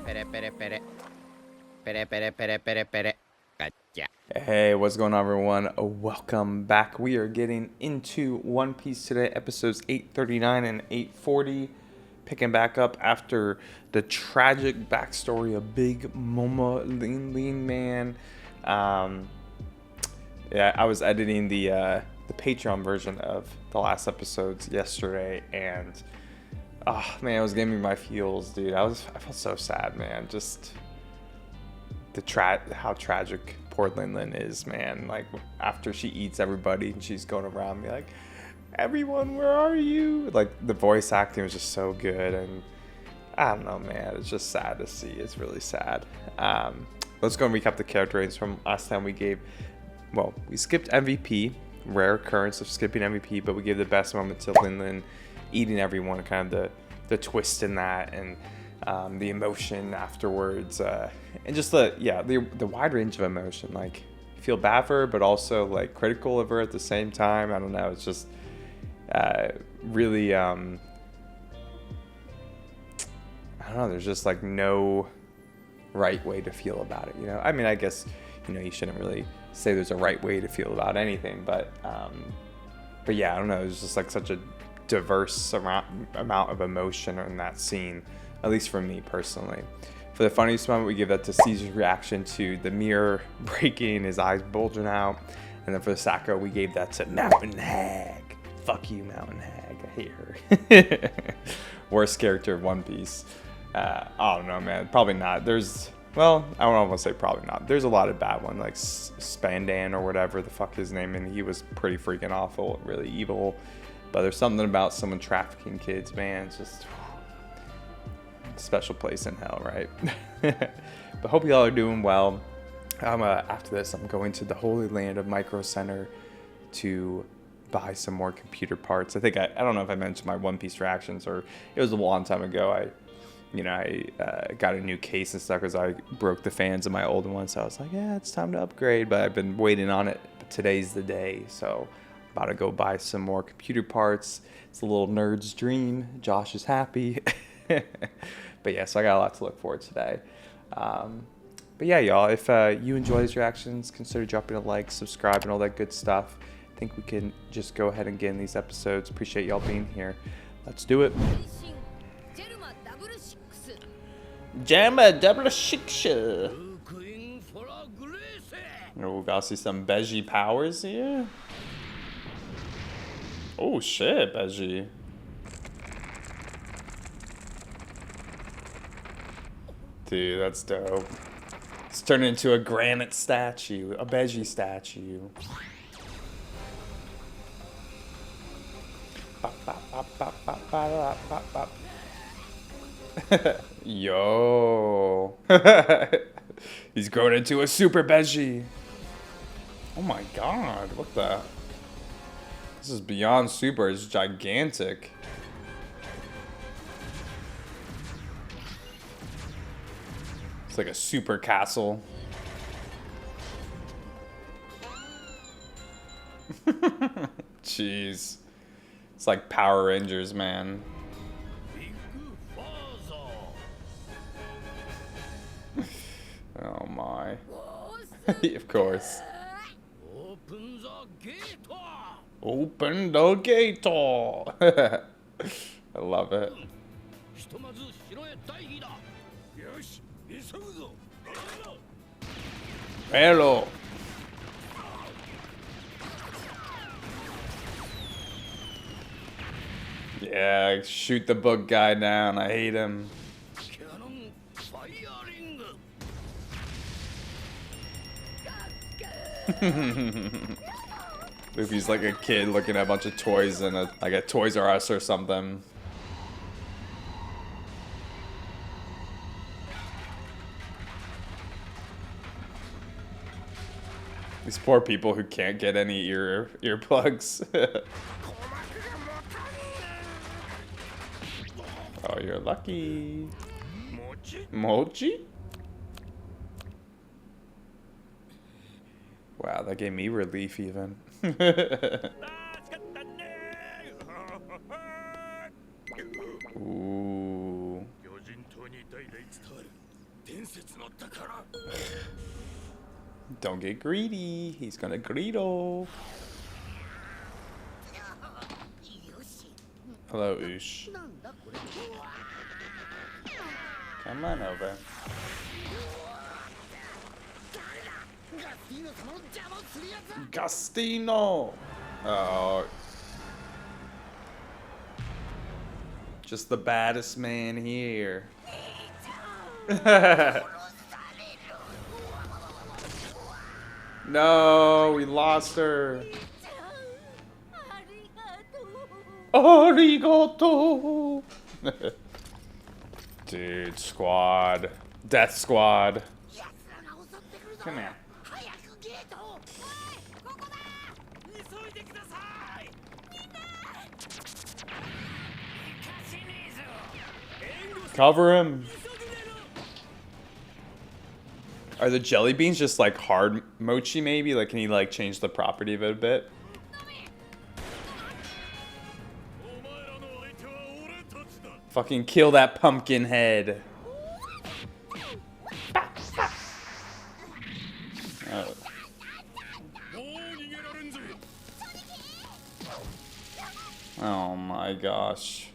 Pere, pere, pere. Pere, pere, pere, pere, pere. Gotcha. Hey, what's going on, everyone? Welcome back. We are getting into One Piece today, episodes 839 and 840. Picking back up after the tragic backstory of Big Momo Lean Man. Yeah, I was editing the Patreon version of the last episodes yesterday, and oh man, it was giving me my feels, dude. I felt so sad, man. Just how tragic poor Lin is, man. Like after she eats everybody and she's going around me like, everyone, where are you? Like the voice acting was just so good, and I don't know, man. It's just sad to see. It's really sad. Let's go and recap the character ratings from last time. We skipped MVP, rare occurrence of skipping MVP, but we gave the best moment to Lin eating everyone, kind of the twist in that, and the emotion afterwards, and just the wide range of emotion. Like, you feel bad for her, but also like critical of her at the same time. I don't know. It's just really. I don't know. There's just like no right way to feel about it. You know. I mean, I guess you shouldn't really say there's a right way to feel about anything, but yeah, I don't know. It's just like such a diverse amount of emotion in that scene, at least for me personally. For the funniest moment, we give that to Caesar's reaction to the mirror breaking, his eyes bulging out. And then for the Sacco, we gave that to Mountain Hag. Fuck you, Mountain Hag. I hate her. Worst character of One Piece. I don't know, man. Probably not. I don't want to say probably not. There's a lot of bad ones, like Spandan or whatever the fuck his name, and he was pretty freaking awful, really evil. But there's something about someone trafficking kids, man. It's just special place in hell, right? But hope y'all are doing well. After this, I'm going to the Holy Land of Micro Center to buy some more computer parts. I don't know if I mentioned my One Piece reactions, or it was a long time ago. I got a new case and stuff because I broke the fans of my old one. So I was like, yeah, it's time to upgrade. But I've been waiting on it. But today's the day. So about to go buy some more computer parts. It's a little nerd's dream. Josh is happy. But yeah, so I got a lot to look forward to today. But yeah, y'all, if you enjoy these reactions, consider dropping a like, subscribe, and all that good stuff. I think we can just go ahead and get in these episodes. Appreciate y'all being here. Let's do it. Germa double six. Oh, gotta see some Beji powers here. Oh shit, Beji. Dude, that's dope. It's turned into a granite statue, a Beji statue. Yo. He's grown into a super Beji. Oh my god, what the? This is beyond super, it's gigantic. It's like a super castle. Jeez. It's like Power Rangers, man. Oh my. Of course. Open the gate. I love it. Hello. Yeah, shoot the book guy down. I hate him. Luffy's like a kid looking at a bunch of toys in like a Toys R Us or something. These poor people who can't get any earplugs. Oh, you're lucky. Mochi? Wow, that gave me relief even. Ooh. Don't get greedy. He's gonna greedo. Hello, Oosh. Come on over. Gastino! Oh. Just the baddest man here. No, we lost her. Arigato. Dude, squad. Death squad. Come here. Cover him. Are the jelly beans just like hard mochi maybe? Like can he like change the property of it a bit? Fucking kill that pumpkin head. Oh. Oh my gosh.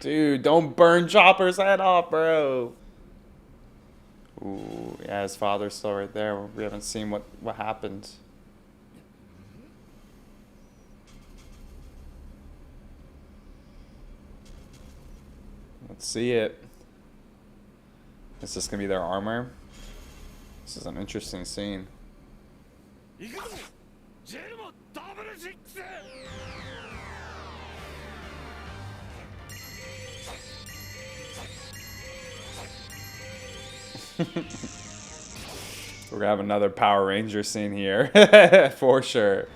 Dude, don't burn Chopper's head off, bro. Ooh, yeah, his father's still right there. We haven't seen what happened. Let's see it. Is this gonna be their armor? This is an interesting scene. Germa double 6. We're gonna have another Power Ranger scene here. For sure.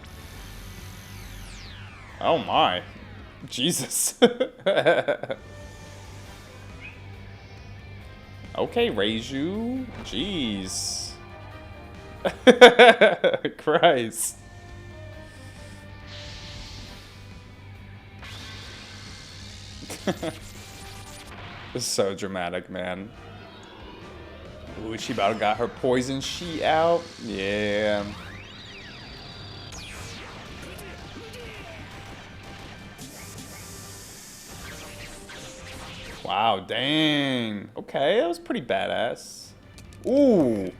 Oh my. Jesus. Okay, Reiju. Jeez. Christ. This is so dramatic, man. Ooh, she about got her poison sheet out. Yeah. Wow, dang. Okay, that was pretty badass. Ooh.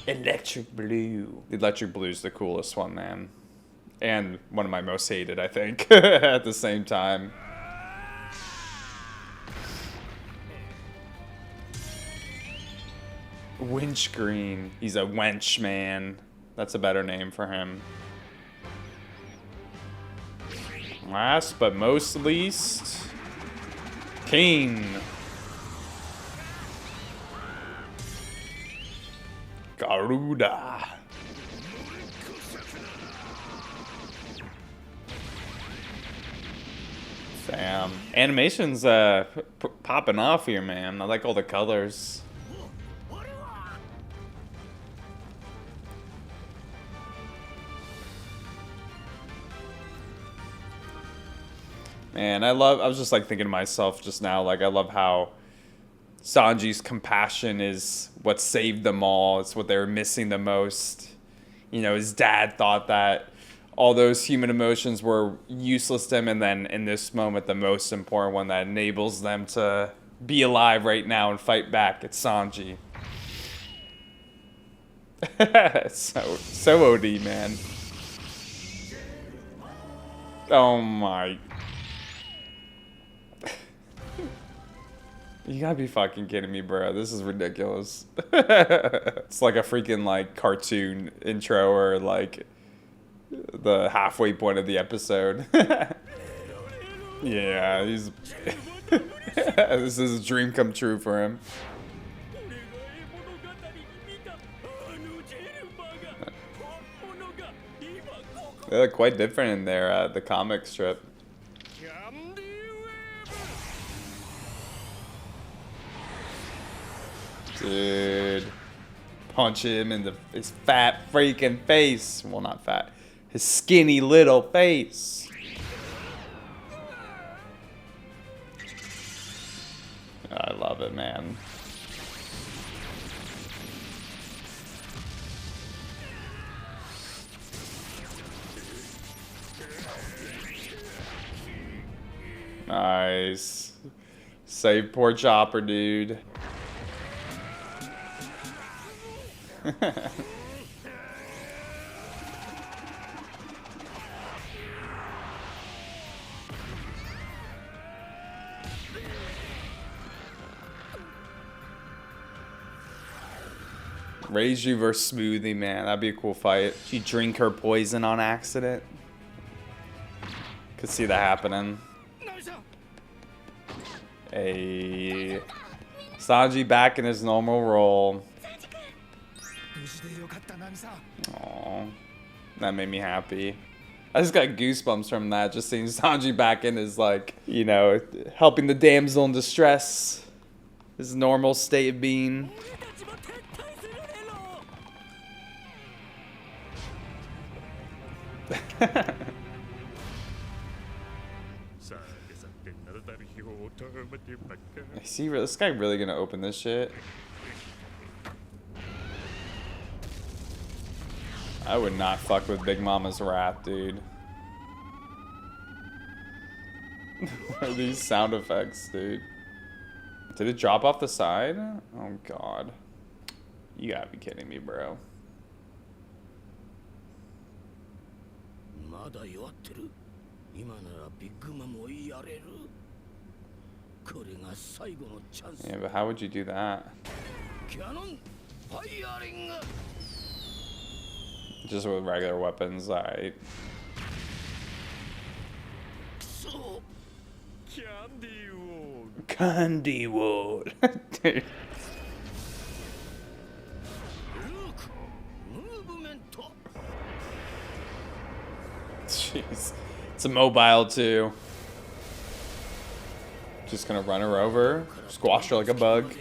Electric Blue. The Electric Blue's the coolest one, man. And one of my most hated, I think, at the same time. Winchgreen. He's a wench, man. That's a better name for him. Last but most least, King. Garuda. Damn. Animation's popping off here, man. I like all the colors. Man, I was just like thinking to myself just now, like I love how Sanji's compassion is what saved them all. It's what they were missing the most. You know, his dad thought that all those human emotions were useless to him, and then in this moment, the most important one that enables them to be alive right now and fight back, it's Sanji. so OD, man. Oh my. You gotta be fucking kidding me, bro. This is ridiculous. It's like a freaking like cartoon intro or like the halfway point of the episode. Yeah, he's this is a dream come true for him. They look quite different in their the comic strip. Dude, punch him in his fat freaking face. Well, not fat. His skinny little face. love it, man. Nice. Save poor Chopper, dude. Reiju versus Smoothie, man. That'd be a cool fight. She drink her poison on accident. Could see that happening. Hey. Sanji back in his normal role. Aww. That made me happy. I just got goosebumps from that. Just seeing Sanji back in his, like, you know, helping the damsel in distress. His normal state of being. Is this guy really gonna open this shit? I would not fuck with Big Mama's wrath, dude. What are these sound effects, dude? Did it drop off the side? Oh god. You gotta be kidding me, bro. Yeah, but how would you do that? Just with regular weapons, alright. Candy World. Dude. Jeez. It's a mobile too. Just gonna run her over, squash her like a bug.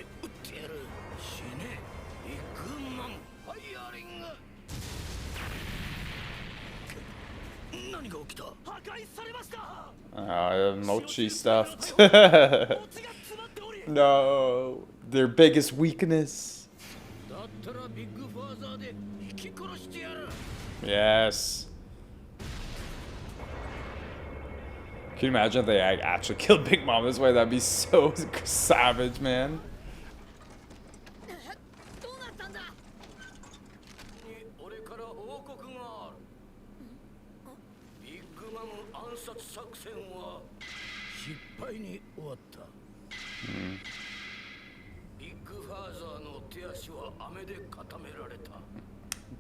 Mochi stuffed. No, their biggest weakness. Yes. Can you imagine if they actually killed Big Mom this way? That'd be so savage, man.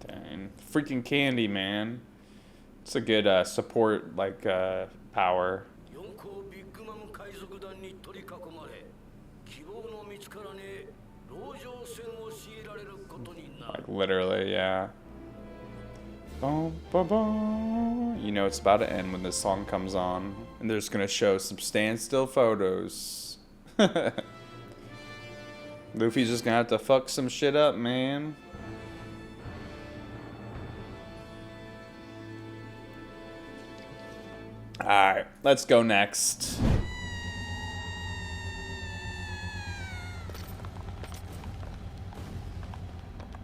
Dang. Freaking candy, man. It's a good support, like, power. Like, literally, yeah. Boom, boom, boom. You know it's about to end when this song comes on. And they're just gonna show some standstill photos. Luffy's just gonna have to fuck some shit up, man. Alright, let's go next.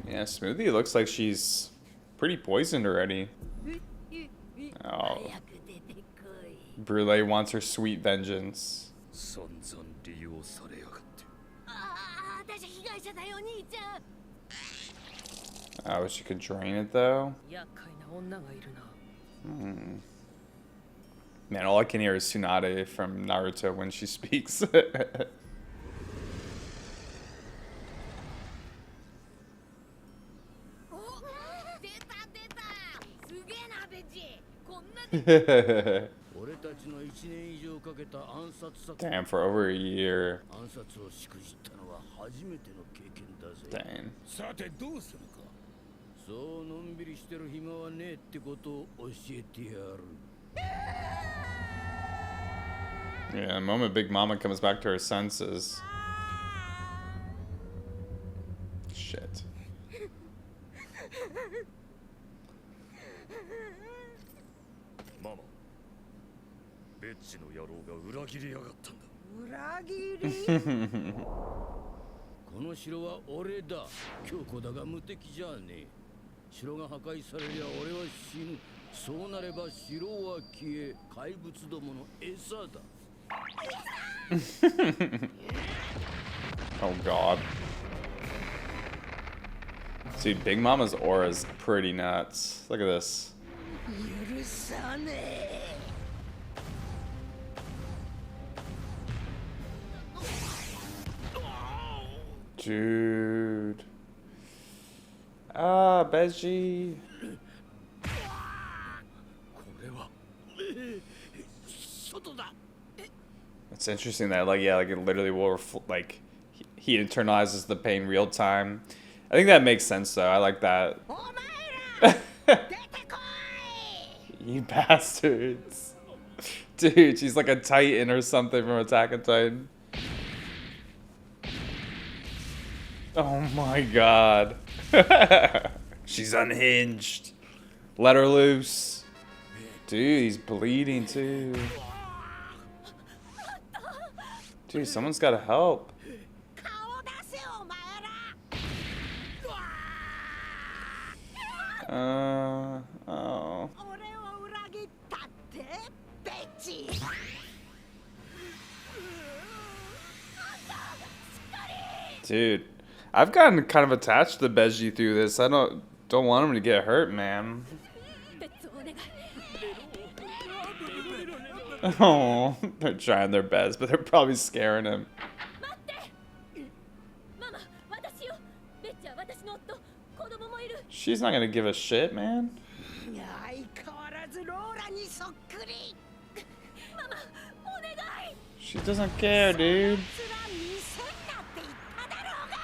Yeah, Smoothie looks like she's pretty poisoned already. Oh. Brûlée wants her sweet vengeance. Oh, she could drain it though? Man, all I can hear is Tsunade from Naruto when she speaks. Damn, for over a year. Dang. Yeah, the moment Big Mama comes back to her senses. Shit. 裏切りこの城は俺だ。強固だが無敵じゃねえ。城が破壊されりゃ俺は死ぬ。そうなれば城は消え、怪物どもの餌だ。Oh god. Dude, Big Mama's aura is pretty nuts. Look at this. 許さねえ Dude. Ah, Beji. これは外だ。 It's interesting that, like, yeah, like it literally will like he internalizes the pain real time. I think that makes sense though. I like that. お前ら出てこ You bastards. Dude, she's like a Titan or something from Attack on Titan. Oh my god. She's unhinged. Let her loose. Dude, he's bleeding too. Dude, someone's gotta help. い顔出せお前ら Oh. 俺を裏切ったってベッチ Dude, I've gotten kind of attached to Beji through this. I don't want him to get hurt, man. 別お願い Oh, they're trying their best, but they're probably scaring him. 待ってママ私よベッチは私の夫子供もいる She's not gonna give a shit, man. 相変わらずローラにそっくりママお願い She doesn't care, dude. つら見せんなって言っただろうが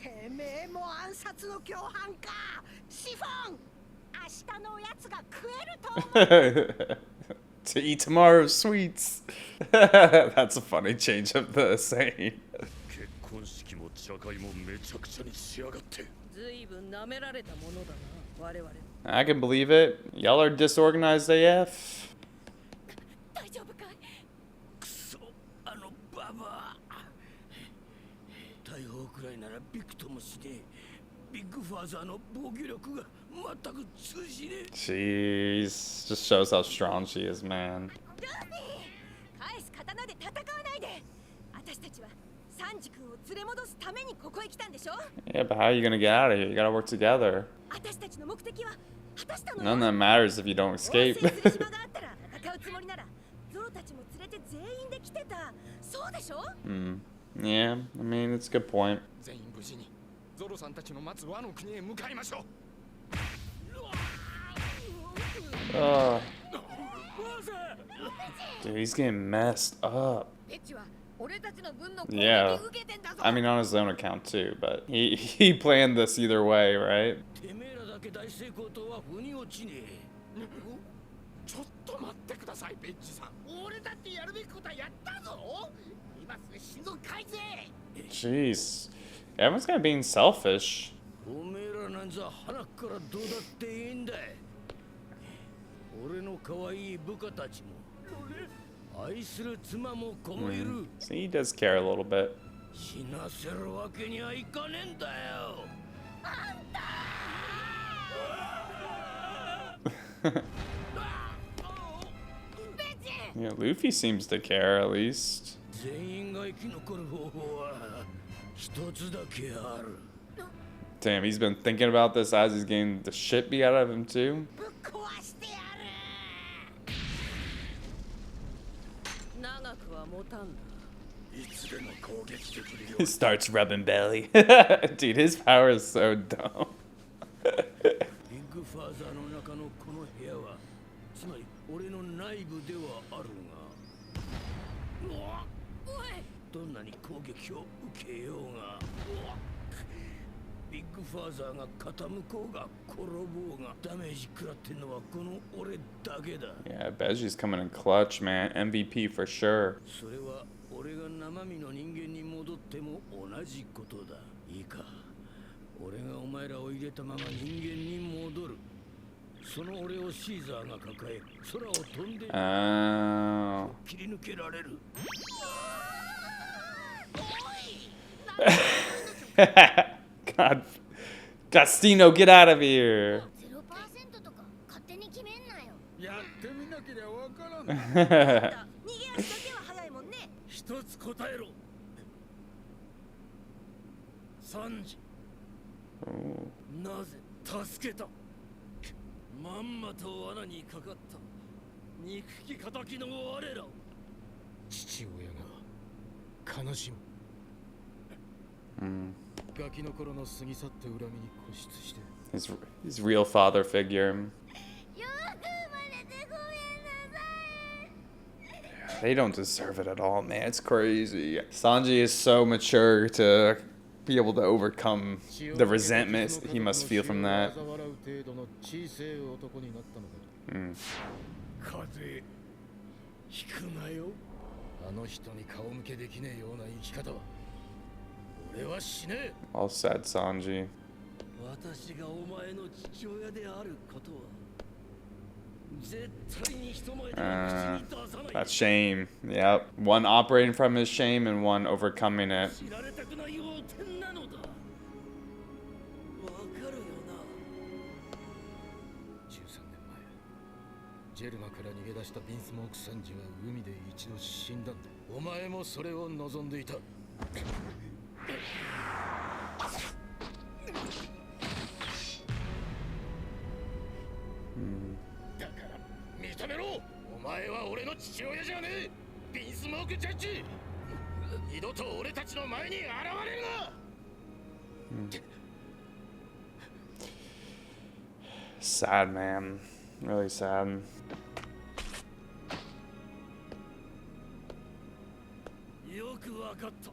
てめえも暗殺の共犯かシフォン明日のおやつが食えると思う To eat tomorrow's sweets. That's a funny change of the saying. 結婚式も茶会もめちゃくちゃにしやがって。ずいぶん舐められたものだな我々 I can believe it. Y'all are disorganized AF. 大丈夫かいくそ、あのババア。大砲くらいならびくともしねえ。ビッグファーザーの防御力が全く通じねえ。 Jeez. Just shows how strong she is, man. ルービー返す刀で戦わないで私たちはサンジ君を連れ戻すためにここへ来たんでしょ Yeah, but how are you gonna get out of here? You gotta work together. 私たちの目的は果たしたの None of that matters if you don't 応 escape. 戦する島があったら戦うつもりならゾロたちも連れて全員で来てたそうでしょ Yeah, I mean, it's a good point. 全員無事にゾロさんたちの待つワノ国へ向かいましょう Dude, he's getting messed up. ベッチは俺たちの軍の攻 Yeah. 撃受けてんだぞ I mean, on his own account too, but he planned this either way, right? てめえらだけ大成功とは腑に落ちねえ。ちょっと待ってくださいベッジさん俺だってやるべきことはやったぞ今すぐ心臓改正 Jeez. Everyone's kind of being selfish. おめえらなんざ腹からどうだっていいんだい。俺の可愛い部下たちも愛する妻も子もいる。 So he does care a little bit. 死なせるわけにはいかねえんだよ。 Yeah, Luffy seems to care at least. 全員が生き残る方法は一つだけある。 Damn, he's been thinking about this as he's getting the shit beat out of him too. ぶっ壊してやる長くは持たんだいつでも攻撃できるよ He starts rubbing belly. Dude, his power is so dumb. ビッグファーザーの中のこの部屋はつまり俺の内部ではあるがどんなに攻撃を受けようがビッグファーザーが傾こうが転ぼうがダメージ食らってんのはこの俺だけだ。 Yeah, Beji's coming in clutch, man. MVP for sure. それは俺が生身の人間に戻っても同じことだ。いいか俺がお前らを入れたまま人間に戻る。その俺をシーザーが抱え空を飛んで Oh. 切り抜けられる。 God. Gastino, get out of here. 0%とか勝手に決めんなよ。やってみなけりゃわからん。逃げ足だけは早いもんね。一つ答えろ。サンジ、 Ooh. なぜ助けた。まんまと罠にかかった憎き仇の我らを。父親が悲しむ。 Mm. ガキの頃の過ぎ去った恨みに固執して。 His real father figure. よく生まれてごめんなさい。 They don't deserve it at all, man. It's crazy. Sanji is so mature to be able to overcome the resentment he must feel from that. 風引くなよ。あの人に顔向けできねえような生き方は俺はしねえ。 All said, Sanji. 私がお前の父親であることは絶対に人前では口に出さない。 That shame. Yep. One operating from his shame and one overcoming it. 知られたくない要点なのだ。わかるよな。13年前、ジェルマから逃げ出したビンスモークサンジは海で一度死んだんだ。お前もそれを望んでいた。 だから認めろ。お前は俺の父親じゃねえ。ビンスモークジャッジ。二度と俺たちの前に現れるな。 Sad, man. Really sad. よくわかった。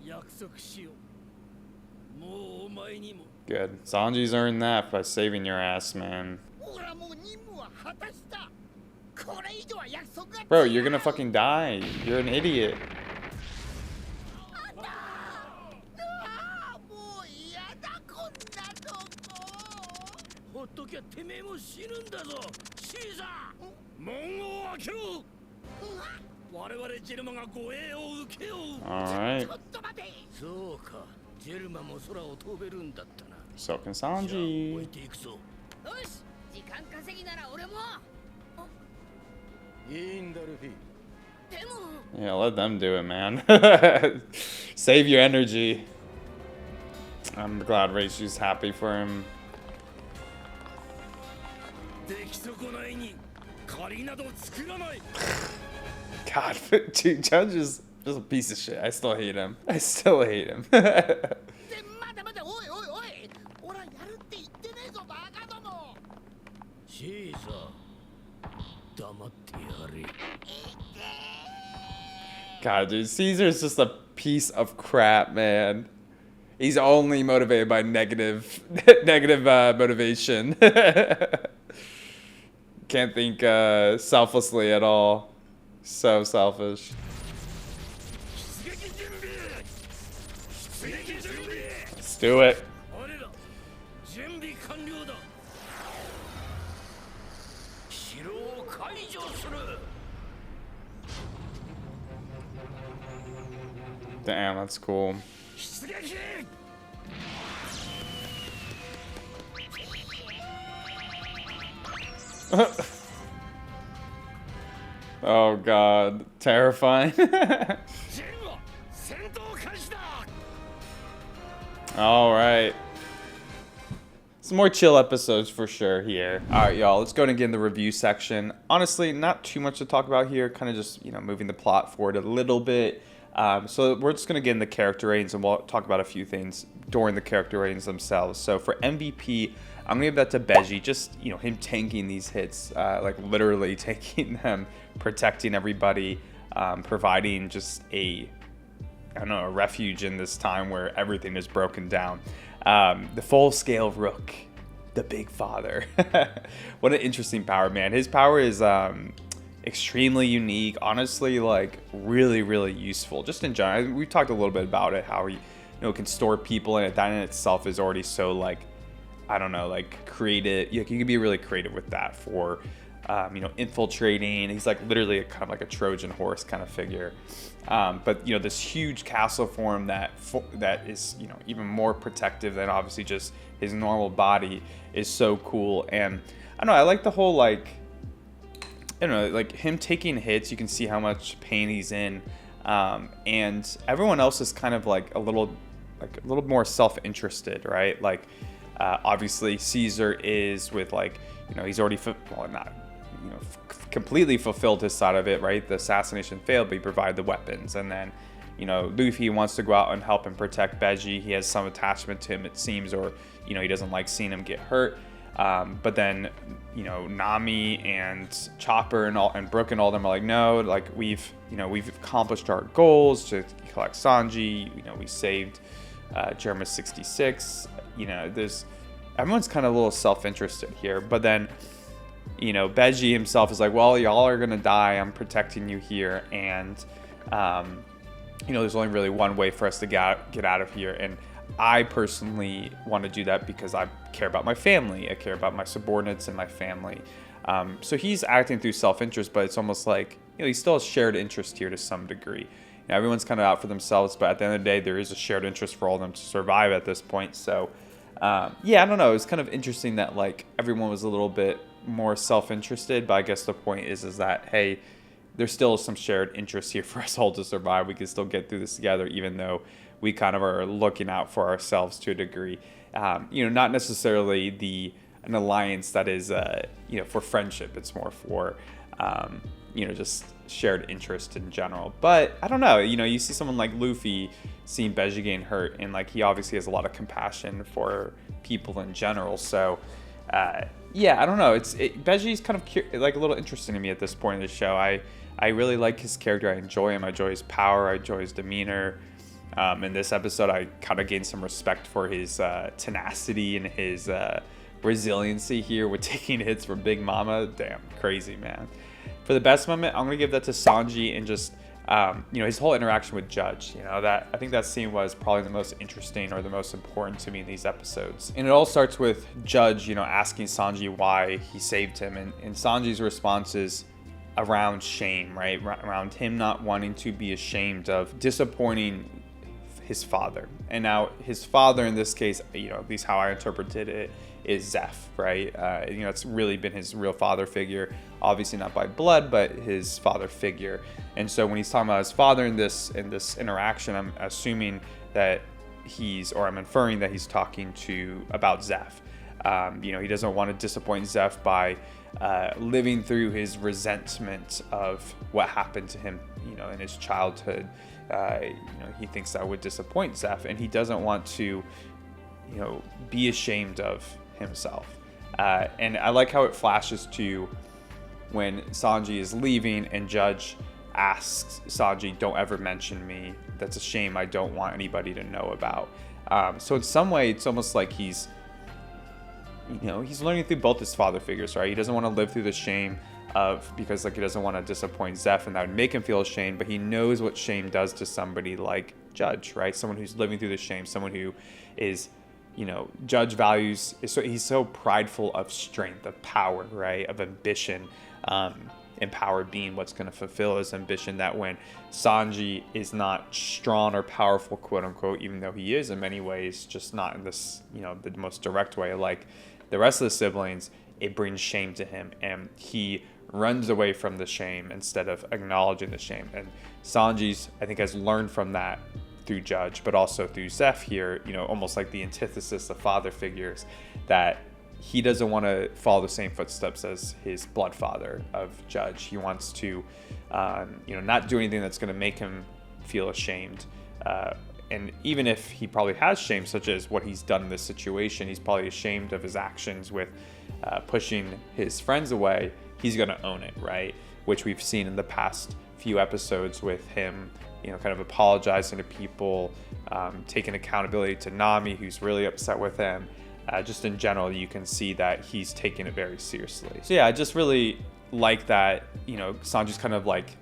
約束しよう。もうお前にも。 Good. Sanji's earned that by saving your ass, man. 俺はもう任務は果たした。これ以上は約束が違う。 Bro, you're gonna fucking die. You're an idiot. ああ、もう嫌だこんなとこ。ほっときゃてめえも死ぬんだぞ。シーザー、門を開けろ。我々ジェルマが護衛を受けよう。 Alright. ちょっと待て。そうか、ジェルマも空を飛べるんだったな。 So can じゃあ置い Sanji. ていくぞ。よし、時間稼ぎなら俺も。いいんだルフィ。でも Yeah, let them do it, man. Save your energy. I'm glad Reishi's happy for him. 出来損ないに借りなど作らない。 God, dude, Judge is just a piece of shit. I still hate him. I still hate him. で、待て待て、おいおいおい。俺はやるって言ってねえぞ、バカども。シーザー、黙ってやれ。 God, dude, Caesar's just a piece of crap, man. He's only motivated by negative motivation. Can't think selflessly at all. So selfish. 出撃準備。出撃準備。 Let's do it. 我ら準備完了だ。城を解除する。 Damn, that's cool. 出撃。 Oh god, terrifying. ジェルマ、戦闘開始だ。 All right. Some more chill episodes for sure here. All right, y'all, let's go and get in the review section. Honestly, not too much to talk about here. Kind of just, moving the plot forward a little bit. So we're just going to get in the character ratings, and we'll talk about a few things during the character ratings themselves. So for MVP, I'm going to give that to Beji. Just, him tanking these hits, like literally taking them, protecting everybody, providing just a refuge in this time where everything is broken down. The full-scale Rook, the Big Father. What an interesting power, man. His power is extremely unique. Honestly, like, really, really useful. Just in general, we talked a little bit about it, how he, can store people, and that in itself is already so, like, I don't know, like creative. You can be really creative with that for, you know, infiltrating. He's like literally kind of like a Trojan horse kind of figure. But you know, this huge castle form that is, you know, even more protective than obviously just his normal body is so cool. And I don't know, I like the whole like, I don't know, like him taking hits. You can see how much pain he's in, and everyone else is kind of like a little more self-interested, right? Like obviously Caesar is with like, you know, he's already not, you know, completely fulfilled his side of it, right? The assassination failed, but he provided the weapons. And then, you know, Luffy wants to go out and help and protect Beji. He has some attachment to him, it seems, or, you know, he doesn't like seeing him get hurt. But then, you know, Nami and Chopper and Brook and all of them are like, no, like we've accomplished our goals to collect Sanji. You know, we saved Germa 66. You know, everyone's kind of a little self-interested here. But then, you know, Beji himself is like, well, y'all are gonna die. I'm protecting you here, and you know, there's only really one way for us to get out of here. And I personally want to do that because I care about my family. I care about my subordinates and my family. So he's acting through self-interest, but it's almost like, you know, he still has shared interest here to some degree. You know, everyone's kind of out for themselves, but at the end of the day, there is a shared interest for all of them to survive at this point. So, yeah, I don't know. It's kind of interesting that like everyone was a little bit more self-interested, but I guess the point is that, hey, there's still some shared interest here for us all to survive. We can still get through this together, even though we kind of are looking out for ourselves to a degree. You know, not necessarily an alliance that is, you know, for friendship. It's more for, you know, just shared interest in general. But I don't know, you know, you see someone like Luffy seeing Beji getting hurt, and like he obviously has a lot of compassion for people in general. So, yeah, I don't know. Beji's kind of like a little interesting to me at this point in the show. I really like his character. I enjoy him. I enjoy his power. I enjoy his demeanor. In this episode, I kind of gained some respect for his tenacity and his resiliency here with taking hits from Big Mama. Damn, crazy, man. For the best moment, I'm gonna give that to Sanji and just you know, his whole interaction with Judge. You know, that I think that scene was probably the most interesting or the most important to me in these episodes. And it all starts with Judge, you know, asking Sanji why he saved him, and Sanji's response is around shame, right? Around him not wanting to be ashamed of disappointing his father. And now his father in this case, you know, at least how I interpreted it, is Zeph, right? You know, it's really been his real father figure, obviously not by blood, but his father figure. And so when he's talking about his father in this interaction, I'm assuming that I'm inferring that he's talking about Zeph. You know, he doesn't want to disappoint Zeph by living through his resentment of what happened to him, you know, in his childhood. You know, he thinks that would disappoint Zeph, and he doesn't want to, you know, be ashamed of himself. And I like how it flashes to when Sanji is leaving and Judge asks Sanji, don't ever mention me. That's a shame I don't want anybody to know about. So in some way, it's almost like he's learning through both his father figures, right? He doesn't want to live through the shame because like he doesn't want to disappoint Zeph, and that would make him feel ashamed, but he knows what shame does to somebody like Judge, right? Someone who's living through the shame, someone who is, you know, Judge values, he's so prideful of strength, of power, right? Of ambition, and power being what's going to fulfill his ambition, that when Sanji is not strong or powerful, quote unquote, even though he is in many ways, just not in this, you know, the most direct way, like the rest of the siblings, it brings shame to him, and he runs away from the shame instead of acknowledging the shame. And Sanji's, I think, has learned from that through Judge, but also through Zeph here, you know, almost like the antithesis of father figures, that he doesn't want to follow the same footsteps as his blood father of Judge. He wants to, you know, not do anything that's going to make him feel ashamed. And even if he probably has shame, such as what he's done in this situation, he's probably ashamed of his actions with pushing his friends away, he's going to own it, right? Which we've seen in the past few episodes with him, you know, kind of apologizing to people, taking accountability to Nami, who's really upset with him. Just in general, you can see that he's taking it very seriously. So yeah, I just really like that, you know, Sanji's kind of like,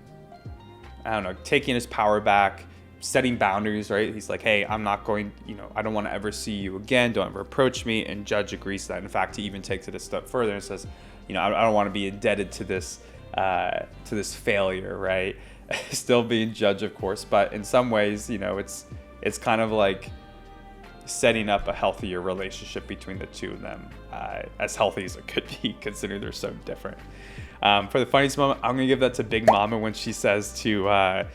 I don't know, taking his power back, setting boundaries, right? He's like, hey, I'm not going, I don't want to ever see you again. Don't ever approach me. And Judge agrees to that. In fact, he even takes it a step further and says, I don't want to be indebted to this failure, right? Still being Judge, of course, but in some ways, it's kind of like setting up a healthier relationship between the two of them, as healthy as it could be, considering they're so different. For the funniest moment, I'm gonna give that to Big Mama when she says to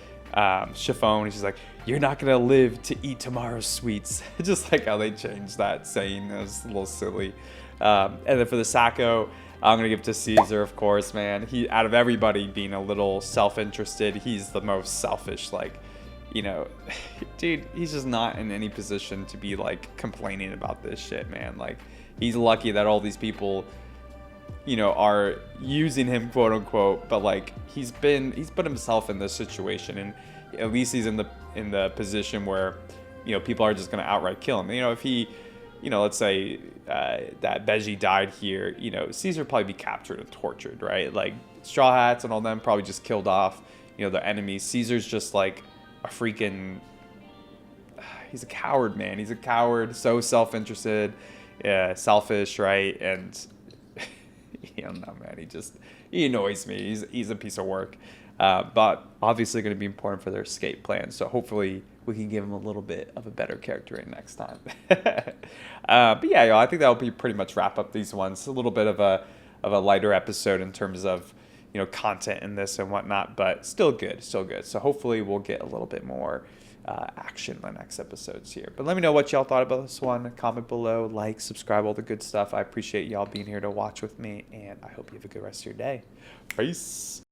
Chiffon, she's like, "You're not gonna live to eat tomorrow's sweets." Just like how they changed that saying, it was a little silly. And then for the Sacco, I'm gonna give it to Caesar, of course, man. He, out of everybody being a little self-interested, he's the most selfish. Like, dude, he's just not in any position to be like complaining about this shit, man. Like, he's lucky that all these people, are using him, quote unquote, but like he's put himself in this situation, and at least he's in the position where, people are just gonna outright kill him. If he, let's say that Beji died here, Caesar would probably be captured and tortured, right? Like Straw Hats and all them probably just killed off, their enemies. Caesar's just like a freaking, he's a coward, man. He's a coward, so self-interested, selfish, right? And I don't know, man. He annoys me. He's a piece of work. But obviously going to be important for their escape plan. So hopefully we can give him a little bit of a better character in next time. But yeah, I think that will be pretty much wrap up these ones. A little bit of a lighter episode in terms of, content in this and whatnot, but still good. So hopefully we'll get a little bit more action in the next episodes here. But let me know what y'all thought about this one. Comment below, like, subscribe, all the good stuff. I appreciate y'all being here to watch with me, and I hope you have a good rest of your day. Peace.